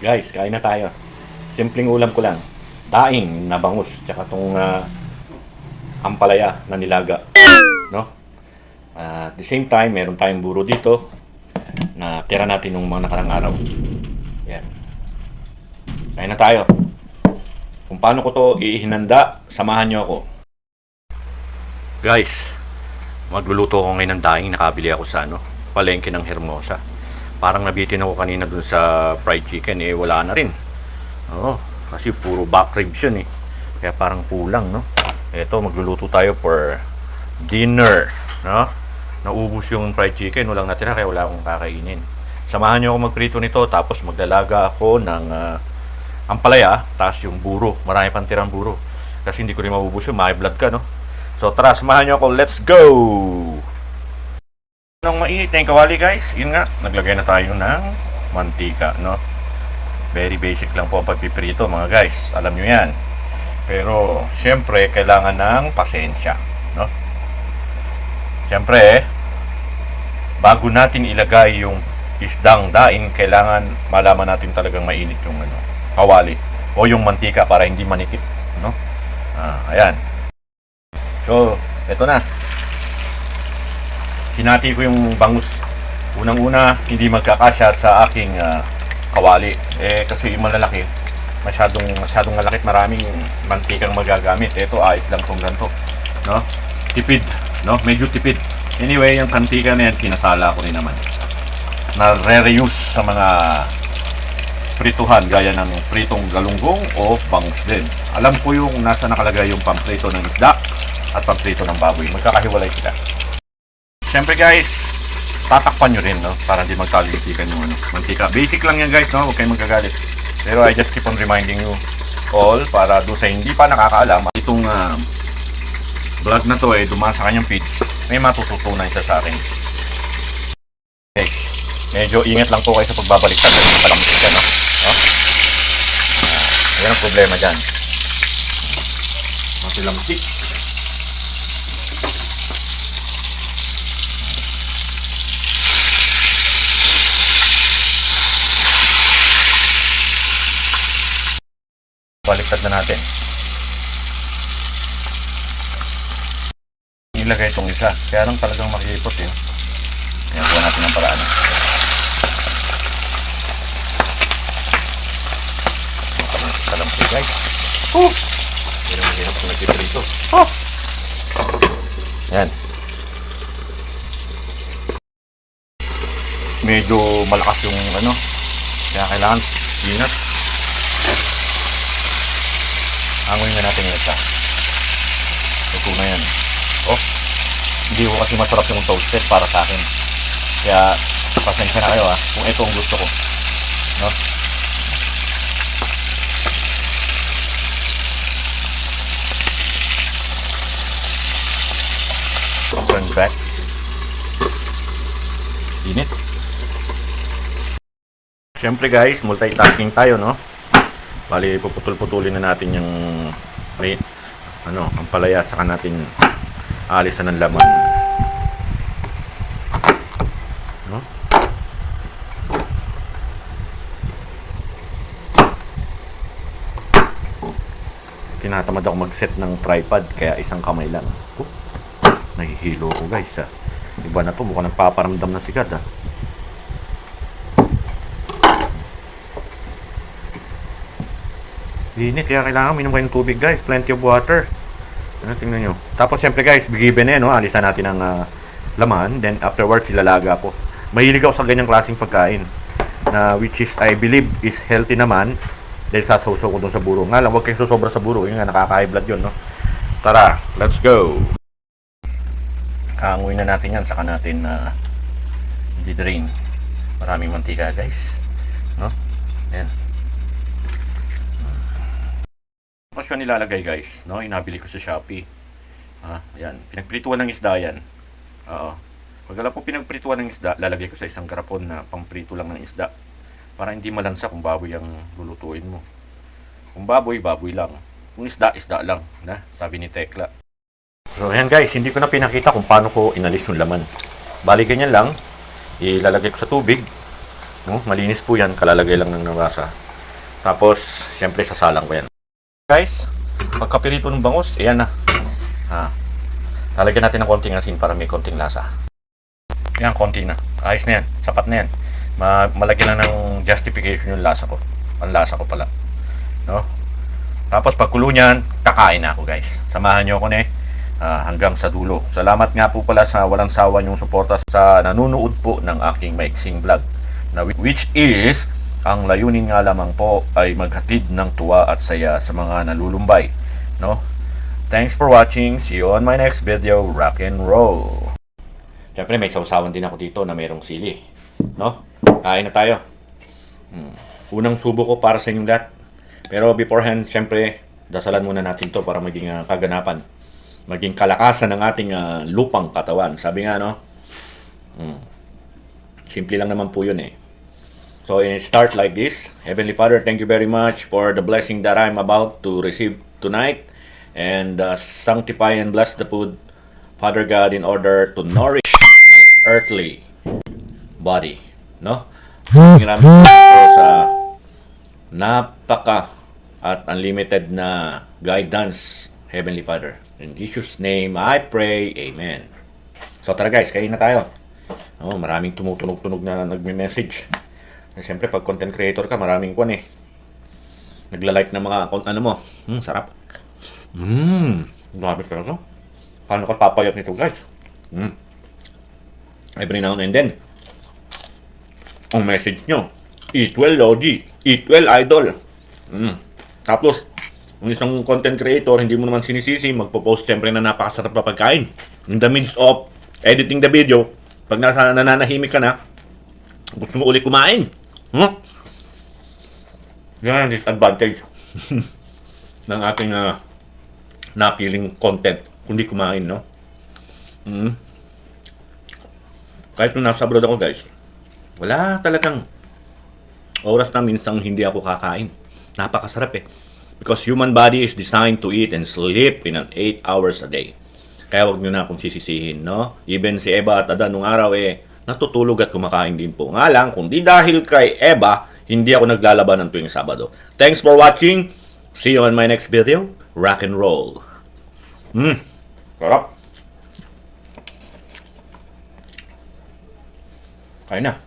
Guys, kain na tayo. Simpleng ulam ko lang. Daing na bangus, tsaka tong ampalaya na nilaga. No? At the same time, meron tayong buro dito na tira natin nung mga nakarang araw. Yan. Kain na tayo. Kung paano ko to ihinanda, samahan nyo ako. Guys, magluluto ako ngayon ng daing. Nakabili ako sa palengke ng Hermosa. Parang nabitin ako kanina dun sa fried chicken, wala na rin. Oo, kasi puro back ribs yun Kaya parang kulang, no? Eto, magluluto tayo for dinner, no? Naubos yung fried chicken, walang natira kaya wala akong kakainin. Samahan nyo ako magprito nito, tapos maglalaga ako ng ampalaya, tapos yung buro. Marami pang tirang buro. Kasi hindi ko rin maubos yun, may blood ka, no? So tara, samahan nyo ako, let's go! Nung mainit na yung kawali guys, yun nga, naglagay na tayo ng mantika, no? Very basic lang po ang pagpiprito mga guys, alam nyo yan. Pero, syempre, kailangan ng pasensya, no? Syempre, bago natin ilagay yung isdang daing, kailangan malaman natin talagang mainit yung kawali o yung mantika para hindi manikip, no? Ayan. So, eto na. Hinati ko yung bangus. Unang-una, hindi magkakasya sa aking kawali. Kasi yung malalaki, masyadong malaki at maraming mantikang magagamit. Ito, ayos lang tong ganito. No? Tipid. No? Medyo tipid. Anyway, yung mantika na yan, sinasala ko rin naman. Na-reuse sa mga prituhan, gaya ng pritong galunggong o bangus din. Alam ko yung nasa nakalagay yung pamprito ng isda at pamprito ng baboy. Magkakahiwalay sila. Siyempre guys, tatakpan nyo rin, no? Para hindi magtalisikan yung mantika. Basic lang yan guys, no? Huwag kayong magagalit. Pero I just keep on reminding you all para doon sa hindi pa nakakaalam. Itong vlog na to dumasa kanyang feed. May matututunan siya sa akin. Okay. Medyo ingat lang po kayo sa pagbabaliktad. Kasi palamsik ka, no? Ayan ang problema dyan. Matilamsik. Baliktad na natin. Ilagay itong isa. Kaya lang talagang makikipot Kaya kuha natin ng paraan. Makalamsik guys. Hirap kung nagpiprito. Yan. Medyo malakas yung kaya kailangan ingat. Hanguin na natin yung isa. Ito na yan. Hindi ko kasi masarap yung toasted para sa akin. Kaya, pasensya na kayo kung ito ang gusto ko. No? Turn back. Init. Siyempre guys, multitasking tayo, no? Bali, puputol-putulin na natin yung ampalaya, saka natin alisan ng laman. No? Tinatamad ako mag-set ng tripod, kaya isang kamay lang. Nahihilo ko guys Iba na to, mukhang nagpaparamdam na sigat Init, kaya kailangan minom kayo ng tubig guys. Plenty of water. Tingnan nyo. Tapos syempre guys, given alisan natin ang laman. Then afterwards, ilalaga po. Mahilig ako sa ganyang klaseng pagkain. Which is, I believe, is healthy naman. Dahil sasawsaw ko dun sa buro. Nga lang, huwag kayong susobra sa buro. Yun nga, nakaka-high blood yun, no? Tara, let's go! Hanguin na natin yan. Saka natin di-drain. Maraming mantika guys. No? Ayan. Tapos yun nilalagay guys, no? Inabili ko sa Shopee. Ayan, pinagprituan ng isda yan. Pag alam ko pinagprituan ng isda, lalagay ko sa isang garapon na pangprito lang ng isda. Para hindi malansa kung baboy ang lulutuin mo. Kung baboy, baboy lang. Kung isda, isda lang, na? Sabi ni Tekla. So ayan guys, hindi ko na pinakita kung paano ko inalis yung laman. Bali ganyan lang, ilalagay ko sa tubig. No? Malinis po yan, kalalagay lang ng nabasa. Tapos, syempre sasalang ko yan. Guys, pagkapirito ng bangus, ayan na. Lalagyan natin ng konting asin para may konting lasa. Yan, konti na. Ayos na yan. Sapat na yan. Malagyan lang ng justification yung lasa ko. Ang lasa ko pala. No? Tapos pagkulo niyan, kakain na ako guys. Samahan nyo ako hanggang sa dulo. Salamat nga po pala sa walang sawa nyong suporta sa nanunood po ng aking maiksing vlog. Which is, ang layunin nga lamang po ay maghatid ng tuwa at saya sa mga nalulumbay. No? Thanks for watching. See you on my next video. Rock and roll. Siyempre may sausawan din ako dito na mayroong sili. No? Kain na tayo. Unang subo ko para sa inyong lahat. Pero beforehand, siyempre, dasalan muna natin to para maging kaganapan. Maging kalakasan ng ating lupang katawan. Sabi nga, no? Simple lang naman po yun eh. So, in start like this. Heavenly Father, thank you very much for the blessing that I'm about to receive tonight. And sanctify and bless the food, Father God, in order to nourish my earthly body. No? Maraming po sa napaka at unlimited na guidance, Heavenly Father. In Jesus' name, I pray. Amen. So tara guys, kain na tayo. Maraming tumutunog-tunog na nagme-message. Siyempre, pag content creator ka, maraming kwan eh. Nagla-like ng mga ano mo. Sarap. Grabe talaga. Paano ka papayat nito guys? Every now and then, ang message nyo, eat well Lodi, eat well idol. Tapos, yung isang content creator, hindi mo naman sinisisi, magpo-post siyempre na napakasarap na pagkain. In the midst of editing the video, pag nananahimik ka na, gusto mo ulit kumain. Yan ang disadvantage ng ating napiling content kundi kumain, no? Kahit nung nasa abroad ako guys, wala talagang oras na minsang hindi ako kakain. Napakasarap eh. Because human body is designed to eat and sleep in 8 hours a day. Kaya wag nyo na akong sisisihin, no? Even si Eva at Adan nung araw natutulog at kumakain din po. Nga lang, kung di dahil kay Eva, hindi ako naglalaban ng tuwing Sabado. Thanks for watching. See you on my next video. Rock and roll. Sarap. Kain na.